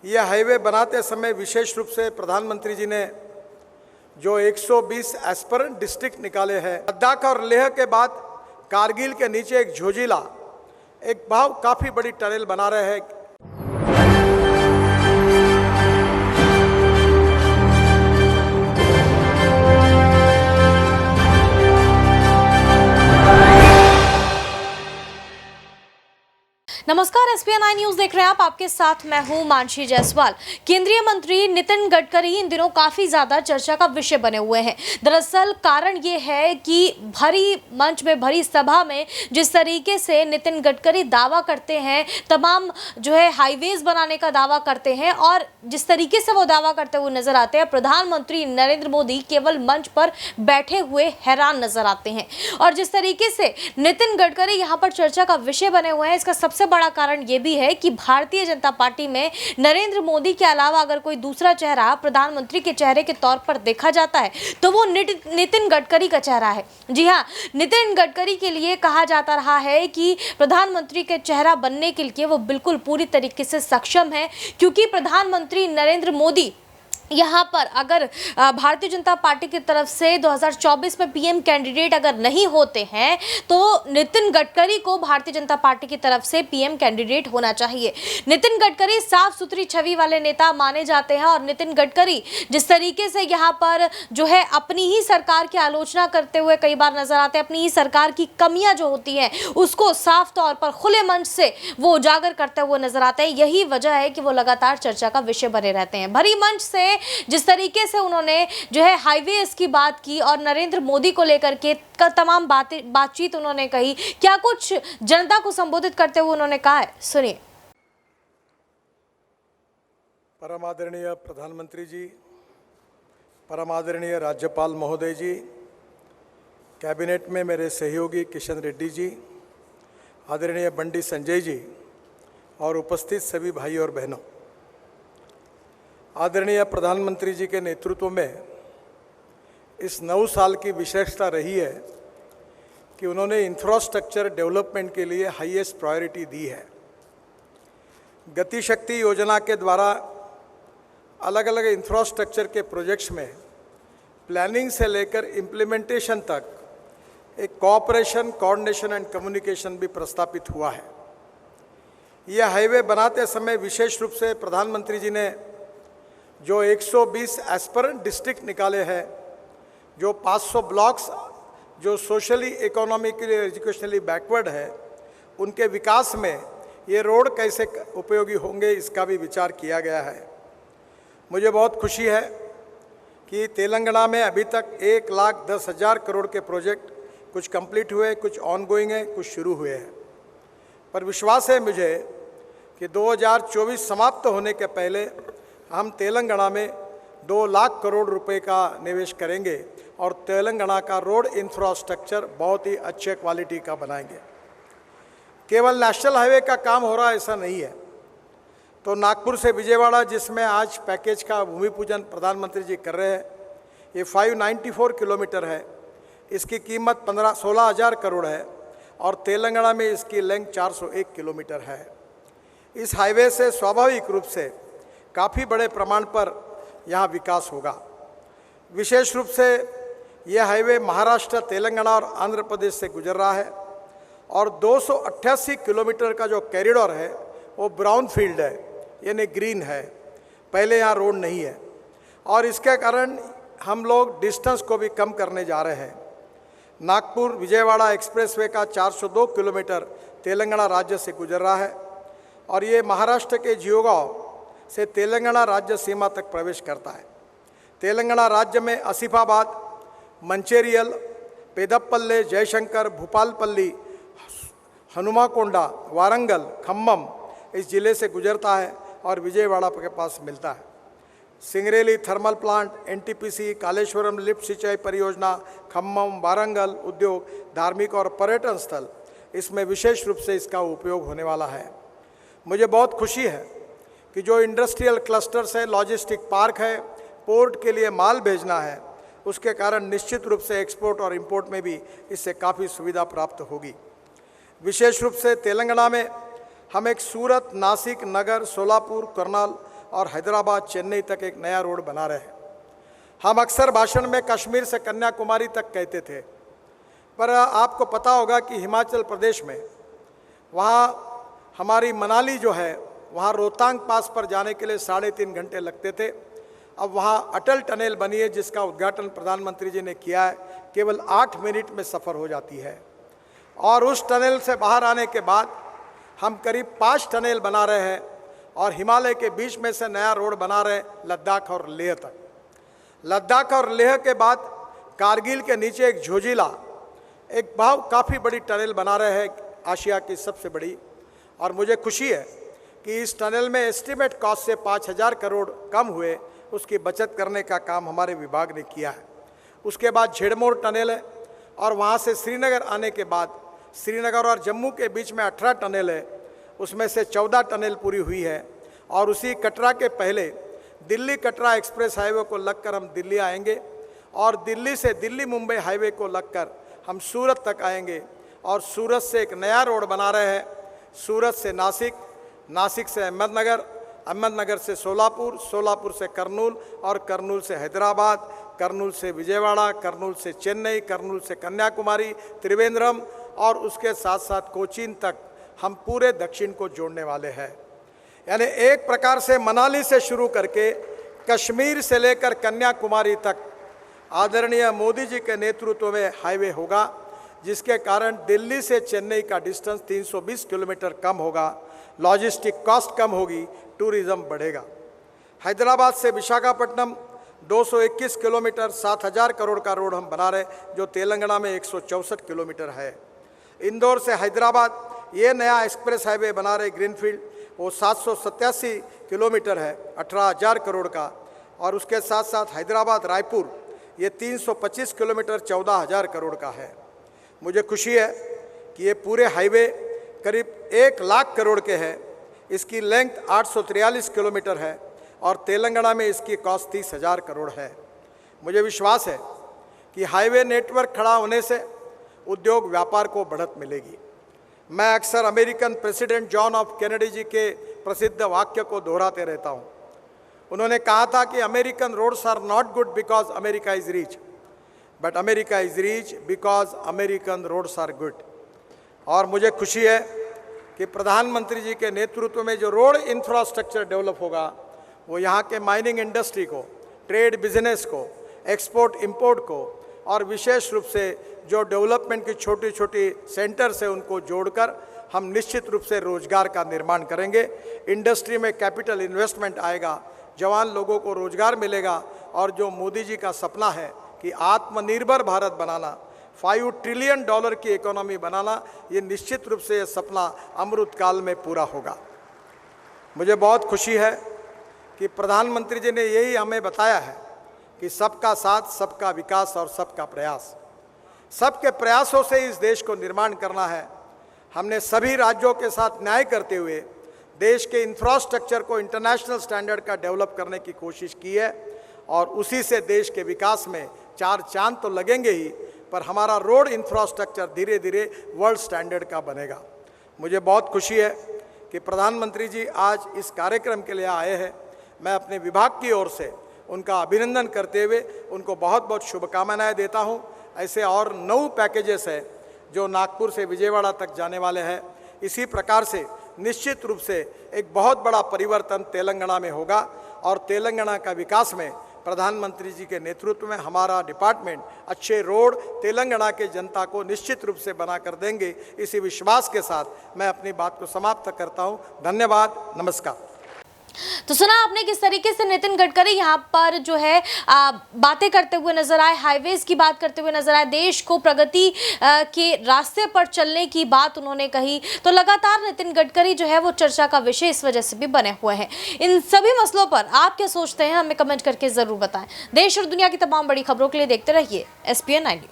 यह हाईवे बनाते समय विशेष रूप से प्रधानमंत्री जी ने जो 120 एस्पिरेंट डिस्ट्रिक्ट निकाले हैं, लद्दाख और लेह के बाद कारगिल के नीचे एक झोजिला एक काफ़ी बड़ी टनल बना रहे हैं। नमस्कार, SPN9 न्यूज देख रहे हैं आप। आपके साथ मैं हूं मानसी जायसवाल। केंद्रीय मंत्री नितिन गडकरी इन दिनों काफी ज्यादा चर्चा का विषय बने हुए हैं। दरअसल कारण ये है कि भरी मंच में, भरी सभा में जिस तरीके से नितिन गडकरी दावा करते हैं, तमाम जो है हाईवेज बनाने का दावा करते हैं, और जिस तरीके से वो दावा करते हुए नजर आते हैं, प्रधानमंत्री नरेंद्र मोदी केवल मंच पर बैठे हुए हैरान नजर आते हैं। और जिस तरीके से नितिन गडकरी यहाँ पर चर्चा का विषय बने हुए हैं, इसका सबसे बड़ा कारण यह भी है कि भारतीय जनता पार्टी में नरेंद्र मोदी के अलावा अगर कोई दूसरा चेहरा प्रधानमंत्री के चेहरे के तौर पर देखा जाता है तो वो नितिन गडकरी का चेहरा है। जी हां, नितिन गडकरी के लिए कहा जाता रहा है कि प्रधानमंत्री के चेहरा बनने के लिए वो बिल्कुल पूरी तरीके से सक्षम है, क्योंकि प्रधानमंत्री नरेंद्र मोदी यहाँ पर अगर भारतीय जनता पार्टी की तरफ से 2024 में पीएम कैंडिडेट अगर नहीं होते हैं तो नितिन गडकरी को भारतीय जनता पार्टी की तरफ से पीएम कैंडिडेट होना चाहिए। नितिन गडकरी साफ सुथरी छवि वाले नेता माने जाते हैं, और नितिन गडकरी जिस तरीके से यहाँ पर जो है अपनी ही सरकार की आलोचना करते हुए कई बार नजर आते हैं, अपनी ही सरकार की कमियां जो होती हैं उसको साफ तौर पर खुले मंच से वो उजागर करते हुए नजर आते हैं। यही वजह है कि वो लगातार चर्चा का विषय बने रहते हैं। भरी मंच से जिस तरीके से उन्होंने जो है हाईवेज की बात की और नरेंद्र मोदी को लेकर के तमाम बातचीत उन्होंने कही, क्या कुछ जनता को संबोधित करते हुए उन्होंने कहा है, सुनिए। परम आदरणीय प्रधानमंत्री जी, परम आदरणीय राज्यपाल महोदय जी, कैबिनेट में मेरे सहयोगी किशन रेड्डी जी, आदरणीय बंडी संजय जी और उपस्थित सभी भाई और बहनों, आदरणीय प्रधानमंत्री जी के नेतृत्व में इस 9 साल की विशेषता रही है कि उन्होंने इंफ्रास्ट्रक्चर डेवलपमेंट के लिए हाईएस्ट प्रायोरिटी दी है। गति शक्ति योजना के द्वारा अलग अलग इंफ्रास्ट्रक्चर के प्रोजेक्ट्स में प्लानिंग से लेकर इम्प्लीमेंटेशन तक एक कोऑपरेशन, कोऑर्डिनेशन एंड कम्युनिकेशन भी प्रस्तापित हुआ है। यह हाईवे बनाते समय विशेष रूप से प्रधानमंत्री जी ने जो 120 एस्पिरेंट डिस्ट्रिक्ट निकाले हैं, जो 500 ब्लॉक्स जो सोशली, इकोनॉमिकली, एजुकेशनली बैकवर्ड है, उनके विकास में ये रोड कैसे उपयोगी होंगे इसका भी विचार किया गया है। मुझे बहुत खुशी है कि तेलंगाना में अभी तक 1,10,000 करोड़ के प्रोजेक्ट कुछ कंप्लीट हुए, कुछ ऑनगोइंग है, कुछ शुरू हुए हैं। पर विश्वास है मुझे कि 2024 समाप्त होने के पहले हम तेलंगाना में 2 लाख करोड़ रुपए का निवेश करेंगे और तेलंगाना का रोड इंफ्रास्ट्रक्चर बहुत ही अच्छे क्वालिटी का बनाएंगे। केवल नेशनल हाईवे का काम हो रहा है ऐसा नहीं है। तो नागपुर से विजयवाड़ा, जिसमें आज पैकेज का भूमि पूजन प्रधानमंत्री जी कर रहे हैं, ये 594 किलोमीटर है। इसकी कीमत 16,000 करोड़ है और तेलंगाना में इसकी लेंथ 401 किलोमीटर है। इस हाईवे से स्वाभाविक रूप से काफ़ी बड़े प्रमाण पर यहाँ विकास होगा। विशेष रूप से यह हाईवे महाराष्ट्र, तेलंगाना और आंध्र प्रदेश से गुजर रहा है और 288 किलोमीटर का जो कॉरिडोर है वो ब्राउन फील्ड है, यानी ग्रीन है। पहले यहाँ रोड नहीं है और इसके कारण हम लोग डिस्टेंस को भी कम करने जा रहे हैं। नागपुर विजयवाड़ा एक्सप्रेसवे का 402 किलोमीटर तेलंगाना राज्य से गुजर रहा है और ये महाराष्ट्र के जियोगांव से तेलंगाना राज्य सीमा तक प्रवेश करता है। तेलंगाना राज्य में आसिफाबाद, मंचेरियल, पेदप्पल्ले, जयशंकर, भूपालपल्ली, हनुमाकोंडा, वारंगल, खम्मम इस जिले से गुजरता है और विजयवाड़ा के पास मिलता है। Singareni thermal plant, NTPC, Kaleshwaram lift सिंचाई परियोजना, खम्मम, वारंगल उद्योग, धार्मिक और पर्यटन स्थल, इसमें विशेष रूप से इसका उपयोग होने वाला है। मुझे बहुत खुशी है कि जो इंडस्ट्रियल क्लस्टर्स है, लॉजिस्टिक पार्क है, पोर्ट के लिए माल भेजना है, उसके कारण निश्चित रूप से एक्सपोर्ट और इंपोर्ट में भी इससे काफ़ी सुविधा प्राप्त होगी। विशेष रूप से तेलंगाना में हम एक सूरत, नासिक, नगर, सोलापुर, कर्नाल और हैदराबाद चेन्नई तक एक नया रोड बना रहे हैं। हम अक्सर भाषण में कश्मीर से कन्याकुमारी तक कहते थे, पर आपको पता होगा कि हिमाचल प्रदेश में वहाँ हमारी मनाली जो है, वहाँ रोहतांग पास पर जाने के लिए 3.5 घंटे लगते थे। अब वहाँ अटल टनल बनी है जिसका उद्घाटन प्रधानमंत्री जी ने किया है, केवल 8 मिनट में सफ़र हो जाती है। और उस टनल से बाहर आने के बाद हम करीब 5 टनल बना रहे हैं और हिमालय के बीच में से नया रोड बना रहे हैं लद्दाख और लेह तक। लद्दाख और लेह के बाद कारगिल के नीचे एक झोजिला, एक काफ़ी बड़ी टनल बना रहे हैं, आशिया की सबसे बड़ी। और मुझे खुशी है कि इस टनल में एस्टीमेट कॉस्ट से 5,000 करोड़ कम हुए, उसकी बचत करने का काम हमारे विभाग ने किया है। उसके बाद झेड़मोर टनल है और वहाँ से श्रीनगर आने के बाद श्रीनगर और जम्मू के बीच में 18 टनल है, उसमें से 14 टनल पूरी हुई है। और उसी कटरा के पहले दिल्ली कटरा एक्सप्रेस हाईवे को लगकर हम दिल्ली आएंगे और दिल्ली से दिल्ली मुंबई हाईवे को लगकर हम सूरत तक आएंगे। और सूरत से एक नया रोड बना रहे हैं, सूरत से नासिक, नासिक से अहमदनगर, अहमदनगर से सोलापुर, सोलापुर से करनूल और करनूल से हैदराबाद, करनूल से विजयवाड़ा, करनूल से चेन्नई, करनूल से कन्याकुमारी, त्रिवेंद्रम और उसके साथ साथ कोचीन तक हम पूरे दक्षिण को जोड़ने वाले हैं। यानी एक प्रकार से मनाली से शुरू करके कश्मीर से लेकर कन्याकुमारी तक आदरणीय मोदी जी के नेतृत्व में हाईवे होगा, जिसके कारण दिल्ली से चेन्नई का डिस्टेंस 320 किलोमीटर कम होगा, लॉजिस्टिक कॉस्ट कम होगी, टूरिज़्म बढ़ेगा। हैदराबाद से विशाखापट्टनम 221 किलोमीटर 7,000 करोड़ का रोड हम बना रहे, जो तेलंगाना में 164 किलोमीटर है। इंदौर से हैदराबाद ये नया एक्सप्रेस हाईवे बना रहे ग्रीनफील्ड, वो 787 किलोमीटर है, 18,000 करोड़ का। और उसके साथ साथ हैदराबाद रायपुर ये 325 किलोमीटर 14,000 करोड़ का है। मुझे खुशी है कि ये पूरे हाईवे करीब 1 लाख करोड़ के हैं। इसकी लेंथ 843 किलोमीटर है और तेलंगाना में इसकी कॉस्ट 30,000 करोड़ है। मुझे विश्वास है कि हाईवे नेटवर्क खड़ा होने से उद्योग व्यापार को बढ़त मिलेगी। मैं अक्सर American president John F Kennedy ji के प्रसिद्ध वाक्य को दोहराते रहता हूँ। उन्होंने कहा था कि American roads are not good because America is rich, but America is rich because American roads are good. और मुझे खुशी है कि प्रधानमंत्री जी के नेतृत्व में जो रोड इंफ्रास्ट्रक्चर डेवलप होगा, वो यहाँ के माइनिंग इंडस्ट्री को, ट्रेड बिजनेस को, एक्सपोर्ट इंपोर्ट को और विशेष रूप से जो डेवलपमेंट की छोटी छोटी सेंटर्स है उनको जोड़कर हम निश्चित रूप से रोजगार का निर्माण करेंगे। इंडस्ट्री में कैपिटल इन्वेस्टमेंट आएगा, जवान लोगों को रोजगार मिलेगा और जो मोदी जी का सपना है कि आत्मनिर्भर भारत बनाना, $5 ट्रिलियन की इकोनॉमी बनाना, ये निश्चित रूप से ये सपना अमृत काल में पूरा होगा। मुझे बहुत खुशी है कि प्रधानमंत्री जी ने यही हमें बताया है कि सबका साथ, सबका विकास और सबका प्रयास। सबके प्रयासों से इस देश को निर्माण करना है। हमने सभी राज्यों के साथ न्याय करते हुए देश के इंफ्रास्ट्रक्चर को इंटरनेशनल स्टैंडर्ड का डेवलप करने की कोशिश की है और उसी से देश के विकास में 4 चांद तो लगेंगे ही, पर हमारा रोड इंफ्रास्ट्रक्चर धीरे धीरे वर्ल्ड स्टैंडर्ड का बनेगा। मुझे बहुत खुशी है कि प्रधानमंत्री जी आज इस कार्यक्रम के लिए आए हैं। मैं अपने विभाग की ओर से उनका अभिनंदन करते हुए उनको बहुत बहुत शुभकामनाएं देता हूं। ऐसे और 9 पैकेजेस हैं जो नागपुर से विजयवाड़ा तक जाने वाले हैं। इसी प्रकार से निश्चित रूप से एक बहुत बड़ा परिवर्तन तेलंगाना में होगा और तेलंगाना का विकास में प्रधानमंत्री जी के नेतृत्व में हमारा डिपार्टमेंट अच्छे रोड तेलंगाना के जनता को निश्चित रूप से बना कर देंगे। इसी विश्वास के साथ मैं अपनी बात को समाप्त करता हूं। धन्यवाद, नमस्कार। तो सुना आपने किस तरीके से नितिन गडकरी यहाँ पर जो है बातें करते हुए नजर आए, हाईवेज की बात करते हुए नजर आए, देश को प्रगति के रास्ते पर चलने की बात उन्होंने कही। तो लगातार नितिन गडकरी जो है वो चर्चा का विषय इस वजह से भी बने हुए हैं। इन सभी मसलों पर आप क्या सोचते हैं हमें कमेंट करके जरूर बताएं। देश और दुनिया की तमाम बड़ी खबरों के लिए देखते रहिए SPN 9 न्यूज।